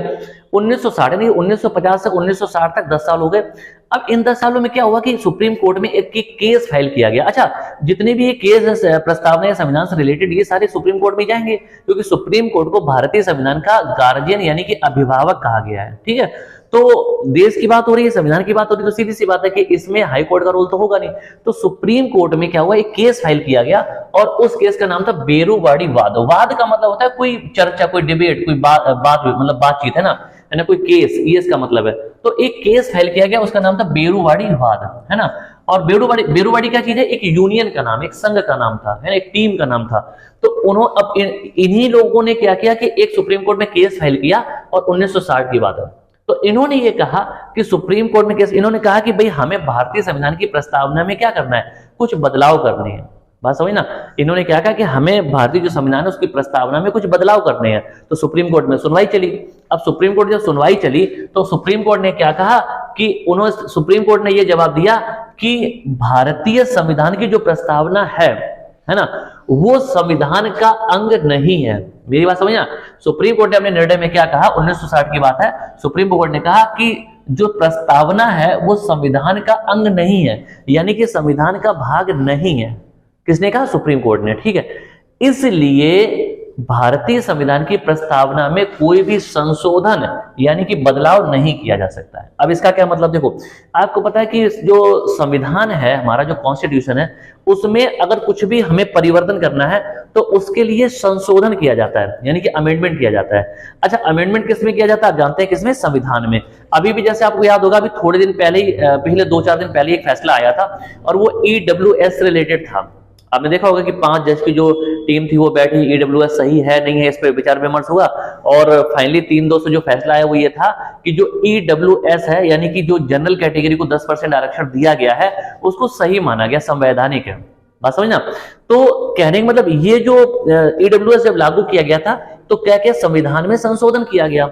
1960 नहीं 1950 से 1960 तक 10 साल हो गए। अब इन 10 सालों में क्या हुआ कि सुप्रीम कोर्ट में एक केस फाइल किया गया। अच्छा, जितने भी ये केस प्रस्तावना या संविधान से रिलेटेड, ये सारे सुप्रीम कोर्ट में जाएंगे, क्योंकि सुप्रीम कोर्ट को भारतीय संविधान का गार्जियन यानी कि अभिभावक कहा गया है, ठीक है। तो देश की बात हो रही है, संविधान की बात हो रही है, तो सीधी सी बात है कि इसमें हाई कोर्ट का रोल तो होगा नहीं। तो सुप्रीम कोर्ट में क्या हुआ, एक केस फाइल किया गया, और उस केस का नाम था बेरुवाड़ी वाद। वाद का मतलब होता है कोई चर्चा, कोई डिबेट, कोई बात मतलब बातचीत, है ना, कोई केस, ये इसका मतलब है। तो एक केस फाइल किया गया, उसका नाम था बेरुवाड़ी वाद, है ना। और बेरुवाड़ी क्या चीज है, एक यूनियन का नाम, एक संघ का नाम था, है ना, एक टीम का नाम था। तो उन्होंने अब इन्हीं लोगों ने क्या किया कि एक सुप्रीम कोर्ट में केस फाइल किया, और 1960 की बात है। तो इन्होंने ये कहा कि सुप्रीम कोर्ट में केस, इन्होंने कहा कि भाई हमें भारतीय संविधान की प्रस्तावना में क्या करना है, कुछ बदलाव करने हैं। बात समझ ना, इन्होंने क्या कहा कि हमें भारतीय जो संविधान है उसकी प्रस्तावना में कुछ बदलाव करने हैं। तो सुप्रीम कोर्ट में सुनवाई चली। अब सुप्रीम कोर्ट जब सुनवाई चली तो सुप्रीम कोर्ट ने क्या कहा कि सुप्रीम कोर्ट ने यह जवाब दिया कि भारतीय संविधान की जो प्रस्तावना है ना, वो संविधान का अंग नहीं है। मेरी बात समझना, सुप्रीम कोर्ट ने अपने निर्णय में क्या कहा, 1960 की बात है, सुप्रीम कोर्ट ने कहा कि जो प्रस्तावना है वो संविधान का अंग नहीं है, यानी कि संविधान का भाग नहीं है। किसने कहा, सुप्रीम कोर्ट ने, ठीक है। इसलिए भारतीय संविधान की प्रस्तावना में कोई भी संशोधन यानी कि बदलाव नहीं किया जा सकता है। अब इसका क्या मतलब, देखो आपको पता है कि जो संविधान है हमारा, जो कॉन्स्टिट्यूशन है, उसमें अगर कुछ भी हमें परिवर्तन करना है तो उसके लिए संशोधन किया जाता है, यानी कि अमेंडमेंट किया जाता है। अच्छा, अमेंडमेंट किसमें किया जाता है? आप जानते हैं किसमें? संविधान में। अभी भी जैसे आपको याद होगा, अभी थोड़े दिन पहले ही, पिछले 2-4 दिन पहले एक फैसला आया था और वो EWS से रिलेटेड था। आपने देखा होगा कि 5 जज की जो टीम थी वो बैठी, EWS सही है नहीं है इस पर विचार विमर्श हुआ और फाइनली 3-2 से जो फैसला आया वो ये था कि जो EWS है, यानी कि जो जनरल कैटेगरी को 10% आरक्षण दिया गया है, उसको सही माना गया, संवैधानिक है। बात समझना? तो कहने का मतलब ये जो EWS जब लागू किया गया था तो क्या क्या संविधान में संशोधन किया गया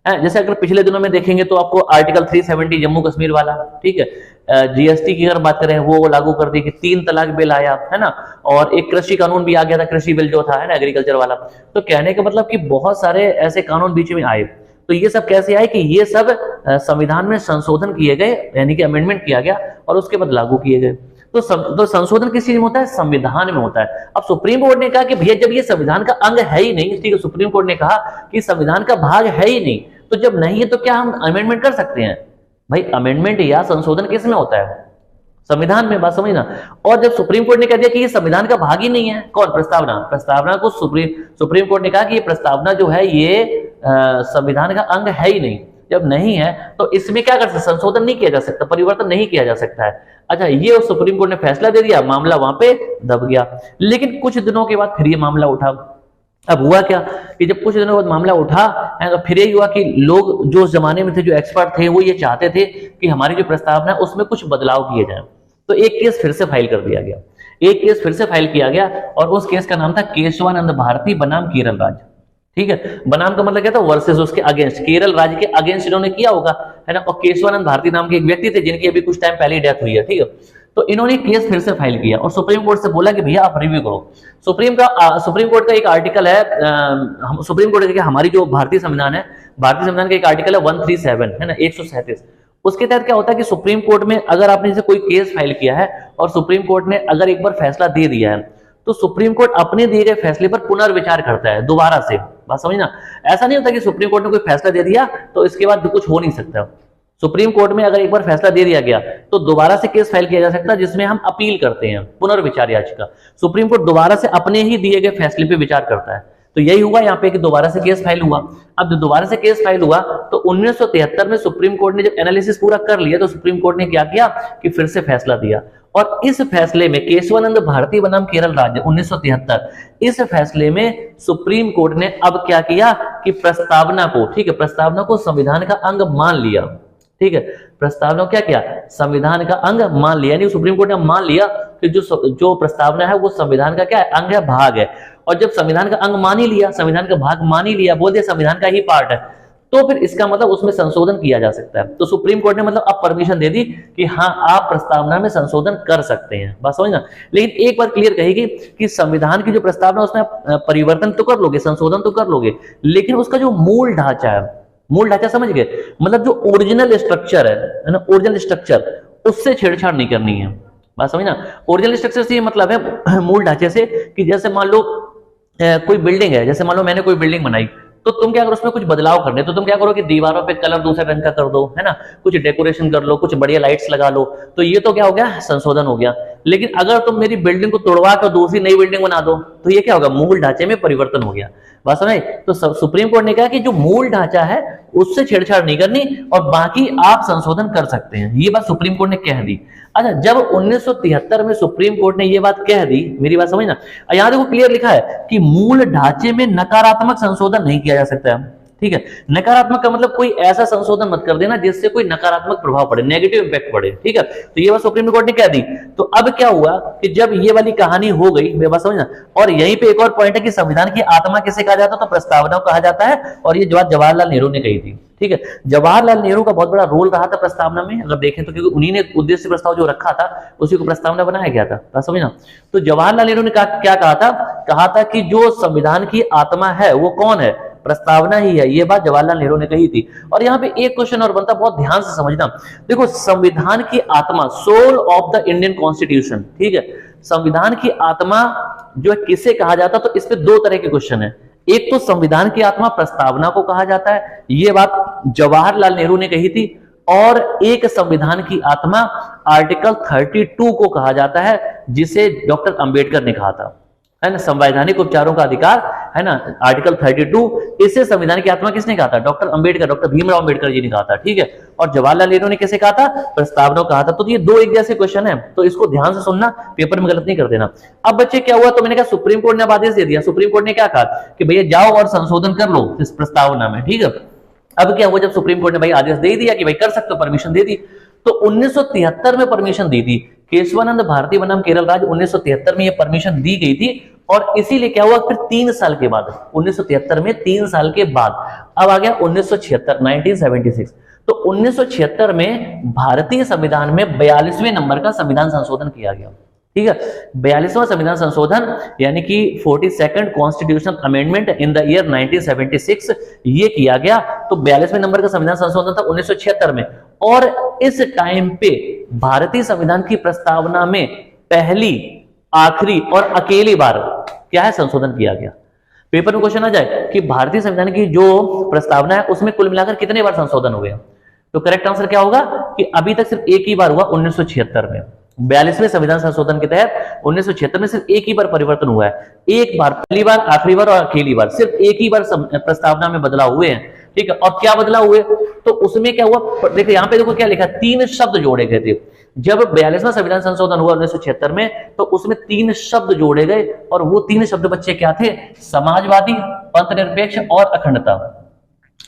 है। जैसे अगर पिछले दिनों में देखेंगे तो आपको आर्टिकल 370 जम्मू कश्मीर वाला, ठीक है, GST की अगर बात करें वो लागू कर दी कि 3 तलाक बिल आया है ना, और एक कृषि कानून भी आ गया था, कृषि बिल जो था है ना, एग्रीकल्चर वाला। तो कहने का मतलब कि बहुत सारे ऐसे कानून बीच में आए। तो ये सब कैसे आए कि ये सब संविधान में संशोधन किए गए, यानी कि अमेंडमेंट किया गया और उसके बाद लागू किए गए। तो संशोधन किस चीज में होता है? संविधान में होता है। अब सुप्रीम कोर्ट ने कहा कि भैया जब ये संविधान का अंग है ही नहीं, ठीक है, सुप्रीम कोर्ट ने कहा कि संविधान का भाग है ही नहीं, तो जब नहीं है तो क्या हम अमेंडमेंट कर सकते हैं? भाई अमेंडमेंट या संशोधन किस में होता है? संविधान में। बात समझना। और जब सुप्रीम कोर्ट ने कह दिया कि ये संविधान का भाग ही नहीं है, कौन? प्रस्तावना को सुप्रीम कोर्ट ने कहा कि ये प्रस्तावना जो है ये संविधान का अंग है ही नहीं। जब नहीं है तो इसमें क्या कर सकते? संशोधन नहीं किया जा सकता, परिवर्तन नहीं किया जा सकता है। अच्छा, ये सुप्रीम कोर्ट ने फैसला दे दिया, मामला वहां पे दब गया। लेकिन कुछ दिनों के बाद फिर ये मामला उठा। अब हुआ क्या कि जब कुछ दिनों बाद मामला उठा तो फिर यही हुआ कि लोग जो उस जमाने में थे, जो एक्सपर्ट थे, वो ये चाहते थे कि हमारी जो प्रस्तावना है उसमें कुछ बदलाव किए जाए। तो एक केस फिर से फाइल कर दिया गया, एक केस फिर से फाइल किया गया और उस केस का नाम था केशवानंद भारती बनाम केरल राज्य। ठीक है, बनाम का मतलब क्या था? वर्सेस, उसके अगेंस्ट, केरल राज्य के अगेंस्ट इन्होंने किया होगा, है ना। और केशवानंद भारती नाम के एक व्यक्ति थे जिनकी अभी कुछ टाइम पहले डेथ हुई है, ठीक है। तो इन्होंने केस फिर से फाइल किया और सुप्रीम कोर्ट से बोला कि भैया आप रिव्यू करो। सुप्रीम कोर्ट का एक आर्टिकल है, सुप्रीम कोर्ट के हमारी जो भारतीय संविधान है, भारतीय संविधान का एक आर्टिकल है 137, है ना, 137। उसके तहत क्या होता है कि सुप्रीम कोर्ट में अगर आपने जैसे कोई केस फाइल किया है और सुप्रीम कोर्ट ने अगर एक बार फैसला दे दिया है तो सुप्रीम कोर्ट अपने दिए गए फैसले पर पुनर्विचार करता है दोबारा से। बात समझना। ऐसा नहीं होता कि सुप्रीम कोर्ट ने कोई फैसला दे दिया तो इसके बाद कुछ हो नहीं सकता। सुप्रीम कोर्ट में अगर एक बार फैसला दे दिया गया तो दोबारा से केस फाइल किया जा सकता है, जिसमें हम अपील करते हैं, पुनर्विचार याचिका। सुप्रीम कोर्ट दोबारा से अपने ही दिए गए फैसले पे विचार करता है। तो यही हुआ यहाँ पे कि दोबारा से केस फाइल हुआ। अब जब दोबारा से केस फाइल हुआ तो 1973 में सुप्रीम कोर्ट ने जब एनालिसिस पूरा कर लिया तो सुप्रीम कोर्ट ने क्या किया कि फिर से फैसला दिया। और इस फैसले में केशवानंद भारती बनाम केरल राज्य 1973, इस फैसले में सुप्रीम कोर्ट ने अब क्या किया कि प्रस्तावना को, ठीक है, प्रस्तावना को संविधान का अंग मान लिया। ठीक है, प्रस्तावना क्या किया? संविधान का अंग मान लिया। यानी सुप्रीम कोर्ट ने मान लिया कि जो प्रस्तावना है वो संविधान का क्या है? अंग है, भाग है। और जब संविधान का अंग मान ही लिया, संविधान का भाग मान ही लिया, बोल दिया संविधान का ही पार्ट है, तो फिर इसका मतलब उसमें संशोधन किया जा सकता है। तो सुप्रीम कोर्ट ने मतलब अब परमिशन दे दी कि हाँ आप प्रस्तावना में संशोधन कर सकते हैं। बात समझना। लेकिन एक बात क्लियर कहेगी कि संविधान की जो प्रस्तावना उसमें परिवर्तन तो कर लोगे, संशोधन तो कर लोगे, लेकिन उसका जो मूल ढांचा है, मूल ढांचा समझ गए, मतलब जो ओरिजिनल स्ट्रक्चर है ना, ओरिजिनल स्ट्रक्चर, उससे छेड़छाड़ नहीं करनी है। बात समझना। ओरिजिनल स्ट्रक्चर से ये मतलब है मूल ढांचे से कि जैसे मान लो कोई बिल्डिंग है, जैसे मान लो मैंने कोई बिल्डिंग बनाई, तो तुम क्या करो उसमें कुछ बदलाव करने, तो तुम क्या करो कि दीवारों पे कलर दूसरे रंग का कर दो, है ना, कुछ डेकोरेशन कर लो, कुछ बढ़िया लाइट्स लगा लो, तो ये तो क्या हो गया? संशोधन हो गया। लेकिन अगर तुम मेरी बिल्डिंग को तोड़वा कर दूसरी नई बिल्डिंग बना दो तो ये क्या होगा? मूल ढांचे में परिवर्तन हो गया। बात समझ। तो सुप्रीम कोर्ट ने कहा कि जो मूल ढांचा है उससे छेड़छाड़ नहीं करनी और बाकी आप संशोधन कर सकते हैं। ये बात सुप्रीम कोर्ट ने कह दी। अच्छा, जब 1973 में सुप्रीम कोर्ट ने ये बात कह दी, मेरी बात समझना, यहां देखो क्लियर लिखा है कि मूल ढांचे में नकारात्मक संशोधन नहीं किया जा सकता है। ठीक है, नकारात्मक का मतलब कोई ऐसा संशोधन मत कर देना जिससे कोई नकारात्मक प्रभाव पड़े, नेगेटिव इंपैक्ट पड़े। ठीक है, तो ये बात सुप्रीम कोर्ट ने कह दी। तो अब क्या हुआ कि जब ये वाली कहानी हो गई, मेरी बात समझना, और यहीं पे एक और पॉइंट है कि संविधान की आत्मा किसे कहा जाता है? तो प्रस्तावना को कहा जाता है, और ये बात जवाहरलाल नेहरू ने कही थी। ठीक है, जवाहरलाल नेहरू का बहुत बड़ा रोल रहा था प्रस्तावना में, अगर देखें तो, क्योंकि उन्हीं ने उद्देश्य प्रस्ताव जो रखा था उसी को प्रस्तावना बनाया गया था। बात समझना। तो जवाहरलाल नेहरू ने क्या कहा था कि जो संविधान की आत्मा है वो कौन है? प्रस्तावना ही है। ये बात जवाहरलाल नेहरू ने कही थी। और यहाँ पे एक क्वेश्चन और बनता, बहुत ध्यान से समझना। देखो, संविधान की आत्मा, soul of the Indian constitution, ठीक है, संविधान की आत्मा जो किसे कहा जाता, तो इस पे दो तरह के क्वेश्चन है। एक तो संविधान की आत्मा प्रस्तावना को कहा जाता है, ये बात जवाहरलाल नेहरू ने कही थी, और एक संविधान की आत्मा आर्टिकल 32 को कहा जाता है, जिसे डॉक्टर अंबेडकर ने कहा था। है ना, संवैधानिक उपचारों का अधिकार, है ना, आर्टिकल 32। इसे संविधान की आत्मा किसने कहा था? डॉक्टर अंबेडकर, डॉक्टर भीमराव अंबेडकर जी ने कहा था, ठीक है। और जवाहरलाल नेहरू ने कैसे कहा था? प्रस्तावना कहा था। तो ये दो एक जैसे क्वेश्चन है, तो इसको ध्यान से सुनना, पेपर में गलत नहीं कर देना। अब बच्चे क्या हुआ, तो मैंने कहा सुप्रीम कोर्ट ने अब आदेश दे दिया। सुप्रीम कोर्ट ने क्या कहा कि भैया जाओ और संशोधन कर लो इस प्रस्तावना में, ठीक है। अब क्या हुआ, जब सुप्रीम कोर्ट ने भाई आदेश दे दिया कि भाई कर सकते हो, परमिशन दे दी, तो 1973 में परमिशन दी थी। केशवानंद भारती बनाम केरल राज्य 1973 में ये परमिशन दी गई थी। और इसीलिए क्या हुआ, फिर 3 साल के बाद, 1973 में 3 साल के बाद अब आ गया 1976। तो 1976 में भारतीय संविधान में 42वें नंबर का संविधान संशोधन किया गया, ठीक है। 42वां संविधान संशोधन यानी कि 42nd constitutional amendment in the year 1976 ये किया गया। तो 42वें नंबर का संविधान संशोधन था 1976 में। और इस टाइम पे भारतीय संविधान की प्रस्तावना में पहली, आखिरी और अकेली बार क्या है, संशोधन किया गया। पेपर में क्वेश्चन आ जाए कि भारतीय संविधान की जो प्रस्तावना है उसमें कुल मिलाकर कितने बार संशोधन हुए, तो करेक्ट आंसर क्या होगा कि अभी तक सिर्फ एक ही बार हुआ, 1976 में। 42वें संविधान संशोधन के तहत 1976 में सिर्फ एक ही बार परिवर्तन हुआ है। एक बार, पहली बार, आखिरी बार और अकेली बार, सिर्फ एक ही बार प्रस्तावना में बदलाव हुए हैं, ठीक है। और क्या बदलाव हुए, तो उसमें क्या हुआ, देखिए यहाँ पे देखो क्या लिखा, 3 शब्द जोड़े गए थे। जब 42वां संविधान संशोधन हुआ 1976 में, तो उसमें 3 शब्द जोड़े गए। और वो 3 शब्द बच्चे क्या थे, समाजवादी, पंथनिरपेक्ष और अखंडता,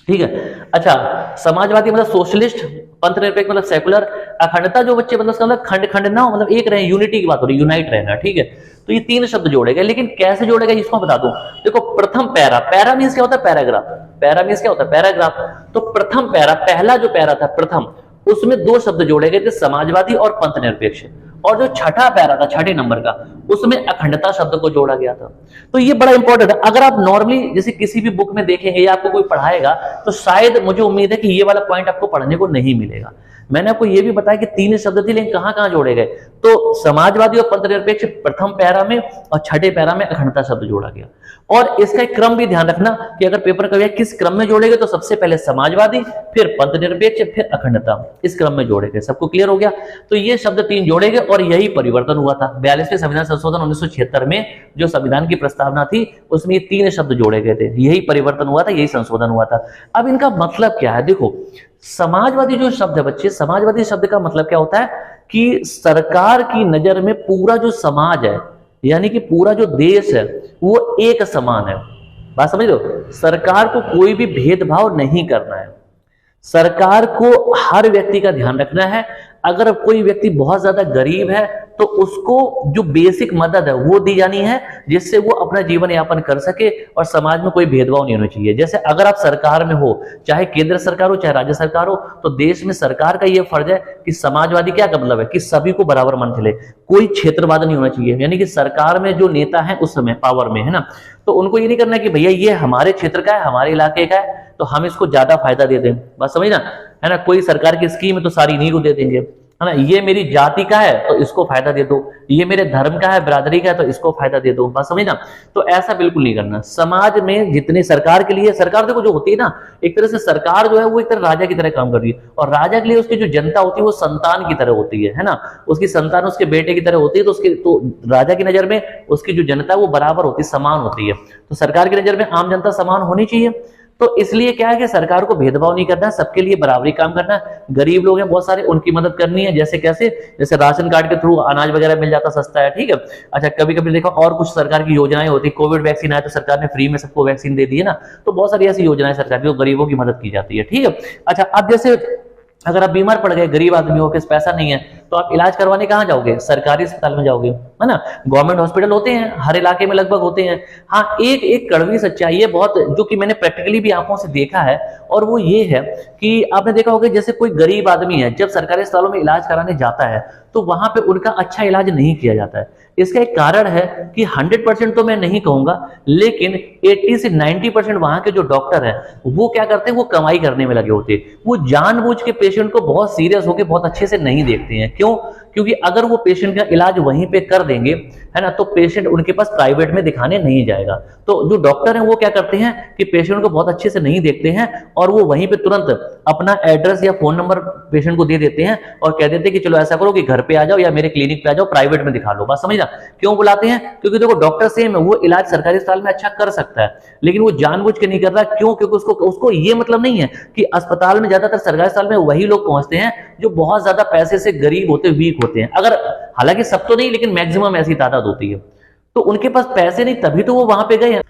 ठीक है। अच्छा, समाजवादी मतलब सोशलिस्ट, पंथनिरपेक्ष मतलब सेकुलर, अखंडता जो बच्चे मतलब खंड खंड ना हो, मतलब एक रहे, यूनिटी की बात हो रही, यूनाइट रहना, ठीक है। तो ये 3 शब्द जोड़े गए। लेकिन कैसे जोड़े गए इसको बता दूं। देखो, प्रथम पैरा, पैरा मींस क्या होता है, पैराग्राफ, पैरा मींस क्या होता है, पैराग्राफ। तो प्रथम पैरा, पहला जो पैरा था प्रथम, उसमें 2 शब्द जोड़े गए थे, समाजवादी और पंथनिरपेक्ष। और जो छठा पैरा था, छठे नंबर का, उसमें अखंडता शब्द को जोड़ा गया था। तो ये बड़ा इंपॉर्टेंट है। अगर आप नॉर्मली जैसे किसी भी बुक में देखेंगे या आपको कोई पढ़ाएगा, तो शायद मुझे उम्मीद है कि ये वाला पॉइंट आपको पढ़ने को नहीं मिलेगा। मैंने आपको ये भी बताया कि 3 शब्द थे, लेकिन कहां कहां जोड़े गए, तो समाजवादी और पंथनिरपेक्ष प्रथम पैरा में और छठे पैरा में अखंडता शब्द जोड़ा गया। और इसका एक क्रम भी ध्यान रखना कि अगर पेपर कभी किस क्रम में जोड़े गए, तो सबसे पहले समाजवादी, फिर पंथनिरपेक्ष, फिर अखंडता, इस क्रम में जोड़े गए। सबको क्लियर हो गया। तो ये शब्द 3 जोड़े गए और यही परिवर्तन हुआ था। 42वें संविधान संशोधन 1976 में जो संविधान की प्रस्तावना थी, उसमें ये 3 शब्द जोड़े गए थे, यही परिवर्तन हुआ था, यही संशोधन हुआ था। अब इनका मतलब क्या है, देखो, समाजवादी जो शब्द है बच्चे, समाजवादी शब्द का मतलब क्या होता है कि सरकार की नजर में पूरा जो समाज है, यानी कि पूरा जो देश है, वो एक समान है। बात समझ लो, सरकार को कोई भी भेदभाव नहीं करना है। सरकार को हर व्यक्ति का ध्यान रखना है। अगर कोई व्यक्ति बहुत ज्यादा गरीब है, तो उसको जो बेसिक मदद है वो दी जानी है, जिससे वो अपना जीवन यापन कर सके और समाज में कोई भेदभाव नहीं होना चाहिए। जैसे अगर आप सरकार में हो, चाहे केंद्र सरकार हो चाहे राज्य सरकार हो, तो देश में सरकार का ये फर्ज है कि समाजवादी क्या का मतलब है कि सभी को बराबर मान चले, कोई क्षेत्रवाद नहीं होना चाहिए। यानी कि सरकार में जो नेता है उस समय पावर में है ना, तो उनको ये नहीं करना कि भैया ये हमारे क्षेत्र का है, हमारे इलाके का है, तो हम इसको ज्यादा फायदा दे दें। बात समझ ना, है ना। कोई सरकार की स्कीम है तो सारी इन्हीं को दे देंगे, है ना। ये मेरी जाति का है तो इसको फायदा दे दो, ये मेरे धर्म का है, बिरादरी का है, तो इसको फायदा दे दो। बात समझ ना। तो ऐसा बिल्कुल नहीं करना। समाज में जितने सरकार के लिए, सरकार देखो जो होती है ना, एक तरह से सरकार जो है वो एक तरह राजा की तरह काम कर रही है, और राजा के लिए उसकी जो जनता होती है वो संतान की तरह होती है ना। उसकी संतान उसके बेटे की तरह होती है, तो राजा की नजर में उसकी जो जनता है वो बराबर होती है, समान होती है। तो सरकार की नजर में आम जनता समान होनी चाहिए। तो इसलिए क्या है कि सरकार को भेदभाव नहीं करना है, सबके लिए बराबरी काम करना है। गरीब लोग हैं बहुत सारे, उनकी मदद करनी है। जैसे कैसे, जैसे राशन कार्ड के थ्रू अनाज वगैरह मिल जाता सस्ता है, ठीक है। अच्छा, कभी कभी देखो और कुछ सरकार की योजनाएं होती है, कोविड वैक्सीन आया तो सरकार ने फ्री में सबको वैक्सीन दे दी है ना। तो बहुत सारी ऐसी योजनाएं सरकार की, गरीबों की मदद की जाती है, ठीक है। अच्छा, अब जैसे अगर आप बीमार पड़ गए, गरीब आदमी हो, किस पैसा नहीं है, तो आप इलाज करवाने कहां जाओगे, सरकारी अस्पताल में जाओगे, है ना। गवर्नमेंट हॉस्पिटल होते हैं, हर इलाके में लगभग होते हैं। हाँ, एक कड़वी सच्चाई है बहुत, जो कि मैंने प्रैक्टिकली भी आंखों से देखा है, और वो ये है कि आपने देखा होगा जैसे कोई गरीब आदमी है, जब सरकारी अस्पतालों में इलाज कराने जाता है, तो वहां पे उनका अच्छा इलाज नहीं किया जाता है। इसका एक कारण है कि 100% तो मैं नहीं कहूंगा, लेकिन 80 से 90% वहां के जो डॉक्टर हैं वो क्या करते हैं, वो कमाई करने में लगे होते हैं। वो जानबूझ के पेशेंट को बहुत सीरियस होकर बहुत अच्छे से नहीं देखते हैं। क्यों? क्योंकि अगर वो पेशेंट का इलाज वहीं पे कर देंगे, है ना, तो पेशेंट उनके पास प्राइवेट में दिखाने नहीं जाएगा। तो जो डॉक्टर हैं वो क्या करते हैं कि पेशेंट को बहुत अच्छे से नहीं देखते हैं और वो वहीं पे तुरंत अपना एड्रेस या फोन नंबर पेशेंट को दे देते हैं और कह देते हैं कि चलो ऐसा करो कि घर पे आ जाओ या मेरे क्लिनिक पे आ जाओ, प्राइवेट में दिखा लो। बात समझना, क्यों बुलाते हैं? क्योंकि देखो डॉक्टर सेम है, वो इलाज सरकारी अस्पताल में अच्छा कर सकता है, लेकिन वो जानबूझ के नहीं कर रहा। क्यों? क्योंकि उसको ये मतलब नहीं है कि अस्पताल में, ज्यादातर सरकारी अस्पताल में वही लोग पहुंचते हैं जो बहुत ज्यादा पैसे से गरीब होते, वीक होते हैं। अगर हालांकि सब तो नहीं, लेकिन मैक्सिमम ऐसी तादाद होती है, तो उनके पास पैसे नहीं, तभी तो वो वहां पे गए हैं।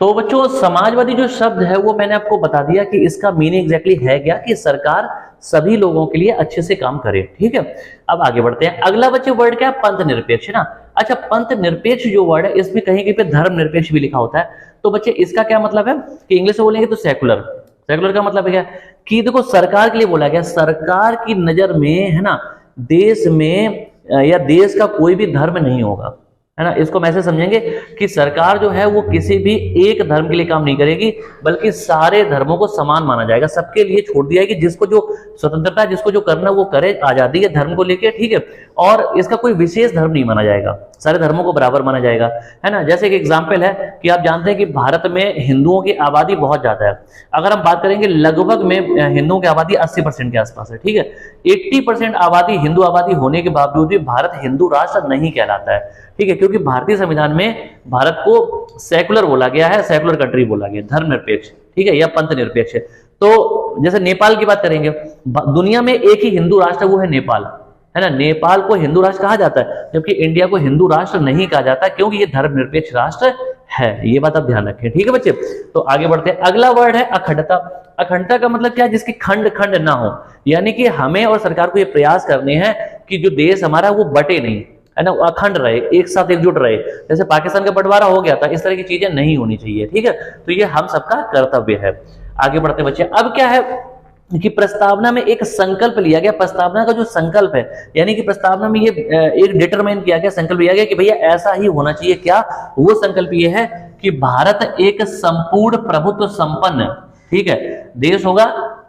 तो बच्चों, समाजवादी जो शब्द है वो मैंने आपको बता दिया कि इसका मीनिंग एग्जैक्टली है क्या, कि सरकार सभी लोगों के लिए अच्छे से काम करे। ठीक है, अब आगे बढ़ते हैं। अगला बच्चे वर्ड क्या है? पंथ निरपेक्ष, है ना। अच्छा, पंथ निरपेक्ष जो वर्ड है, इसमें कहीं कहीं पे धर्म निरपेक्ष भी लिखा होता है। तो बच्चे इसका क्या मतलब है कि इंग्लिश में बोलेंगे तो सेकुलर। सेकुलर का मतलब है क्या कि देखो सरकार के लिए बोला गया, सरकार की नजर में, है ना, देश में या देश का कोई भी धर्म नहीं होगा, है ना। इसको मैं ऐसे समझेंगे कि सरकार जो है वो किसी भी एक धर्म के लिए काम नहीं करेगी, बल्कि सारे धर्मों को समान माना जाएगा, सबके लिए छोड़ दिया है कि जिसको जो स्वतंत्रता है, जिसको जो करना वो करे, आजादी है धर्म को लेके। ठीक है, और इसका कोई विशेष धर्म नहीं माना जाएगा, सारे धर्मों को बराबर माना जाएगा, है ना। जैसे एक एग्जाम्पल है कि आप जानते हैं कि भारत में हिंदुओं की आबादी बहुत ज्यादा है। अगर हम बात करेंगे, लगभग में हिंदुओं की आबादी 80% के आसपास है। ठीक है, 80% आबादी हिंदू आबादी होने के बावजूद भी भारत हिंदू राष्ट्र नहीं कहलाता है। ठीक है, क्योंकि भारतीय संविधान में भारत को सेकुलर बोला गया है, सेकुलर कंट्री बोला गया, धर्मनिरपेक्ष। ठीक है, या पंथ निरपेक्ष। तो जैसे नेपाल की बात करेंगे, दुनिया में एक ही हिंदू राष्ट्र, वो है नेपाल, है ना। नेपाल को हिंदू राष्ट्र कहा जाता है, जबकि इंडिया को हिंदू राष्ट्र नहीं कहा जाता, क्योंकि ये धर्मनिरपेक्ष राष्ट्र है। ये बात आप ध्यान रखें। ठीक है बच्चे, तो आगे बढ़ते हैं। अगला वर्ड है अखंडता। अखंडता का मतलब क्या है? जिसकी खंड खंड ना हो, यानी कि हमें और सरकार को ये प्रयास करने हैं कि जो देश हमारा वो बटे नहीं, है ना, अखंड रहे, एक साथ एकजुट रहे। जैसे पाकिस्तान का बंटवारा हो गया था, इस तरह की चीजें नहीं होनी चाहिए। ठीक है, तो ये हम सबका कर्तव्य है। आगे बढ़ते बच्चे। अब क्या है कि प्रस्तावना में एक संकल्प लिया गया। प्रस्तावना का जो संकल्प है, यानी कि प्रस्तावना में ये एक डिटरमाइन किया गया, संकल्प लिया गया कि भैया ऐसा ही होना चाहिए। क्या वो संकल्प? ये है कि भारत एक संपूर्ण प्रभुत्व संपन्न, ठीक है, देश होगा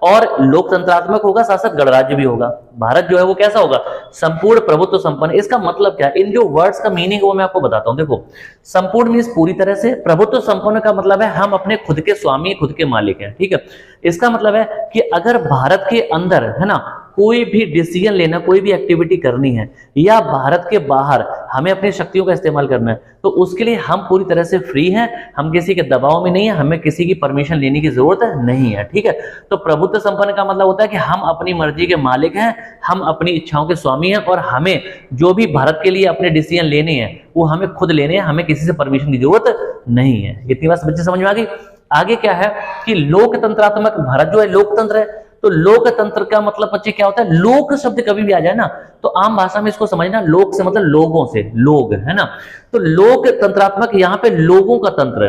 और लोकतंत्रात्मक होगा, साथ साथ गणराज्य भी होगा। भारत जो है वो कैसा होगा? संपूर्ण प्रभुत्व संपन्न। इसका मतलब क्या है? इन जो वर्ड्स का मीनिंग वो मैं आपको बताता हूं। देखो, संपूर्ण मीन्स पूरी तरह से, प्रभुत्व संपन्न का मतलब है हम अपने खुद के स्वामी, खुद के मालिक हैं। ठीक है, इसका मतलब है कि अगर भारत के अंदर, है ना, कोई भी डिसीजन लेना, कोई भी एक्टिविटी करनी है, या भारत के बाहर हमें अपनी शक्तियों का इस्तेमाल करना है, तो उसके लिए हम पूरी तरह से फ्री हैं, हम किसी के दबाव में नहीं है, हमें किसी की परमिशन लेने की जरूरत नहीं है। ठीक है, तो प्रभुत्व संपन्न का मतलब होता है कि हम अपनी मर्जी के मालिक हैं, हम अपनी इच्छाओं के स्वामी हैं, और हमें जो भी भारत के लिए अपने डिसीजन लेने हैं वो हमें खुद लेने हैं, हमें किसी से परमिशन की जरूरत नहीं है। इतनी बात बच्चे समझ में आ गई? आगे क्या है कि लोकतंत्रात्मक भारत जो है लोकतंत्र है। तो लोकतंत्र का मतलब बच्चे क्या होता है? लोक शब्द कभी भी आ जाए ना, तो आम भाषा में इसको समझना, लोक से मतलब लोगों से, लोग, है ना। तो लोकतंत्रात्मक यहाँ पे लोगों का तंत्र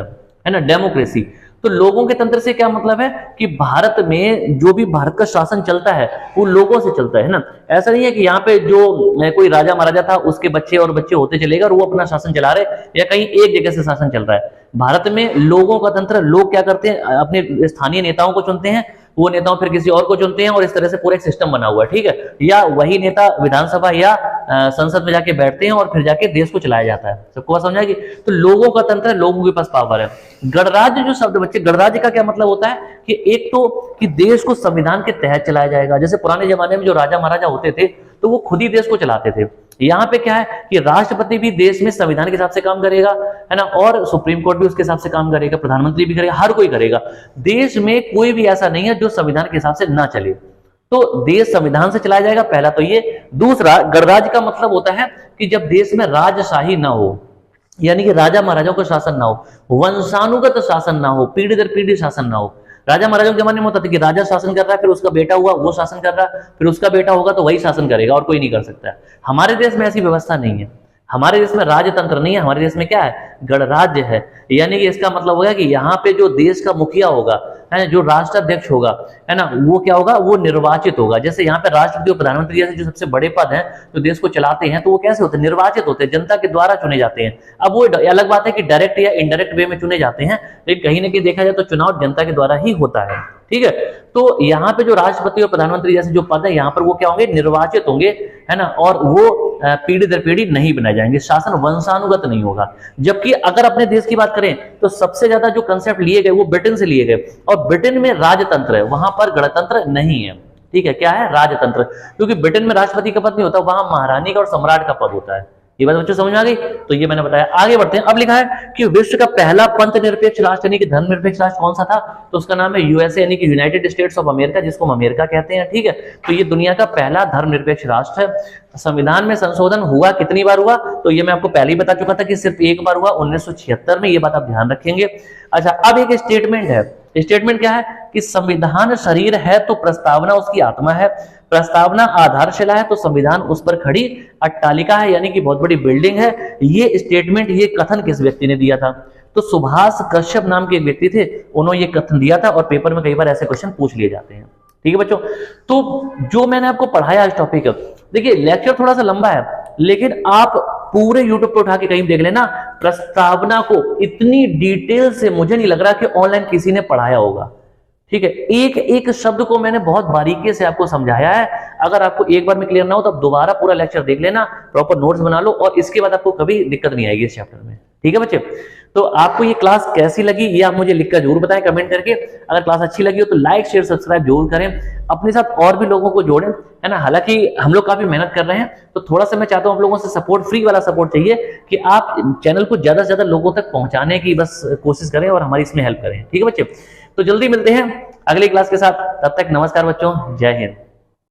है ना, डेमोक्रेसी। तो लोगों के तंत्र से क्या मतलब है कि भारत में जो भी भारत का शासन चलता है वो लोगों से चलता है ना। ऐसा नहीं है कि यहाँ पे जो कोई राजा महाराजा था उसके बच्चे और बच्चे होते चलेगा और वो अपना शासन चला रहे, या कहीं एक जगह से शासन चल रहा है। भारत में लोगों का तंत्र, लोग क्या करते हैं? अपने स्थानीय नेताओं को चुनते हैं, वो नेताओं फिर किसी और को चुनते हैं, और इस तरह से पूरा एक सिस्टम बना हुआ है। ठीक है, या वही नेता विधानसभा या संसद में जाके बैठते हैं और फिर जाके देश को चलाया जाता है। सबको बात समझ आएगी? तो लोगों का तंत्र है, लोगों के पास पावर है। गणराज्य जो शब्द बच्चे, गणराज्य का क्या मतलब होता है कि एक तो कि देश को संविधान के तहत चलाया जाएगा। जैसे पुराने जमाने में जो राजा महाराजा होते थे तो वो खुद ही देश को चलाते थे। यहाँ पे क्या है कि राष्ट्रपति भी देश में संविधान के हिसाब से काम करेगा, है ना, और सुप्रीम कोर्ट भी उसके हिसाब से काम करेगा, प्रधानमंत्री भी करेगा, हर कोई करेगा। देश में कोई भी ऐसा नहीं है जो संविधान के हिसाब से ना चले। तो देश संविधान से चलाया जाएगा, पहला तो ये। दूसरा, गणराज्य का मतलब होता है कि जब देश में राजशाही ना हो, यानी कि राजा महाराजाओं का शासन ना हो, वंशानुगत शासन ना हो, पीढ़ी दर पीढ़ी शासन ना हो। राजा महाराजाओं के जमाने में होता था कि राजा शासन कर रहा है, फिर उसका बेटा हुआ वो शासन कर रहा है, फिर उसका बेटा होगा तो वही शासन करेगा और कोई नहीं कर सकता है। हमारे देश में ऐसी व्यवस्था नहीं है। हमारे देश में राजतंत्र नहीं है, हमारे देश में क्या है? गणराज्य है। यानी कि इसका मतलब होगा कि यहाँ पे जो देश का मुखिया होगा, है ना, जो राष्ट्राध्यक्ष होगा, है ना, वो क्या होगा? वो निर्वाचित होगा। जैसे यहाँ पे राष्ट्रपति और प्रधानमंत्री जैसे जो सबसे बड़े पद हैं जो देश को चलाते हैं, तो वो कैसे होते हैं? निर्वाचित होते हैं, जनता के द्वारा चुने जाते हैं। अब वो अलग बात है कि डायरेक्ट या इनडायरेक्ट वे में चुने जाते हैं, लेकिन कहीं ना कहीं देखा जाए तो चुनाव जनता के द्वारा ही होता है। ठीक है, तो यहाँ पे जो राष्ट्रपति और प्रधानमंत्री जैसे जो पद है यहाँ पर वो क्या होंगे, निर्वाचित होंगे, है ना, और वो पीढ़ी दर पीढ़ी नहीं बनाए जाएंगे, शासन वंशानुगत नहीं होगा। जबकि अगर अपने देश की बात करें तो सबसे ज्यादा जो कंसेप्ट लिए गए वो ब्रिटेन से लिए गए, और ब्रिटेन में राजतंत्र है, वहां पर गणतंत्र नहीं है। ठीक है, क्या है, राजतंत्र, क्योंकि ब्रिटेन में राष्ट्रपति का पद नहीं होता, वहां महारानी का और सम्राट का पद होता है। ये बात बच्चों समझ में आ गई? तो ये मैंने बताया। आगे बढ़ते हैं। अब लिखा है कि विश्व का पहला पंथ निरपेक्ष राष्ट्र यानी कि धर्मनिरपेक्ष राष्ट्र कौन सा था, तो उसका नाम है यूएसए यानी कि यूनाइटेड स्टेट्स ऑफ अमेरिका, जिसको हम अमेरिका कहते हैं। ठीक है, तो ये दुनिया का पहला धर्मनिरपेक्ष राष्ट्र है। संविधान में संशोधन हुआ, कितनी बार हुआ, तो ये मैं आपको पहले ही बता चुका था कि सिर्फ एक बार हुआ, 1976 में। ये बात आप ध्यान रखेंगे। अच्छा, अब एक स्टेटमेंट है। स्टेटमेंट क्या है कि संविधान शरीर है तो प्रस्तावना उसकी आत्मा है, प्रस्तावना आधारशिला है तो संविधान उस पर खड़ी अट्टालिका है, यानी कि बहुत बड़ी बिल्डिंग है। ये स्टेटमेंट, ये कथन किस व्यक्ति ने दिया था, तो सुभाष कश्यप नाम के एक व्यक्ति थे, उन्होंने ये कथन दिया था, और पेपर में कई बार ऐसे क्वेश्चन पूछ लिए जाते हैं। ठीक है बच्चों, तो जो मैंने आपको पढ़ाया आज टॉपिक, देखिए लेक्चर थोड़ा सा लंबा है, लेकिन आप पूरे यूट्यूब पे उठा के कहीं देख लेना, प्रस्तावना को इतनी डिटेल से मुझे नहीं लग रहा कि ऑनलाइन किसी ने पढ़ाया होगा। ठीक है, एक एक शब्द को मैंने बहुत बारीकी से आपको समझाया है। अगर आपको एक बार में क्लियर ना हो तो आप दोबारा पूरा लेक्चर देख लेना, प्रॉपर नोट्स बना लो, और इसके बाद आपको कभी दिक्कत नहीं आएगी इस चैप्टर में। ठीक है बच्चे, तो आपको ये क्लास कैसी लगी ये आप मुझे लिखकर जरूर बताएं कमेंट करके। अगर क्लास अच्छी लगी हो तो लाइक शेयर सब्सक्राइब जरूर करें, अपने साथ और भी लोगों को जोड़ें, है ना। हालांकि हम लोग काफी मेहनत कर रहे हैं, तो थोड़ा सा मैं चाहता हूं आप लोगों से सपोर्ट, फ्री वाला सपोर्ट चाहिए कि आप चैनल को ज्यादा से ज्यादा लोगों तक पहुंचाने की बस कोशिश करें और हमारी इसमें हेल्प करें। ठीक है बच्चे, तो जल्दी मिलते हैं अगली क्लास के साथ, तब तक नमस्कार बच्चों, जय हिंद।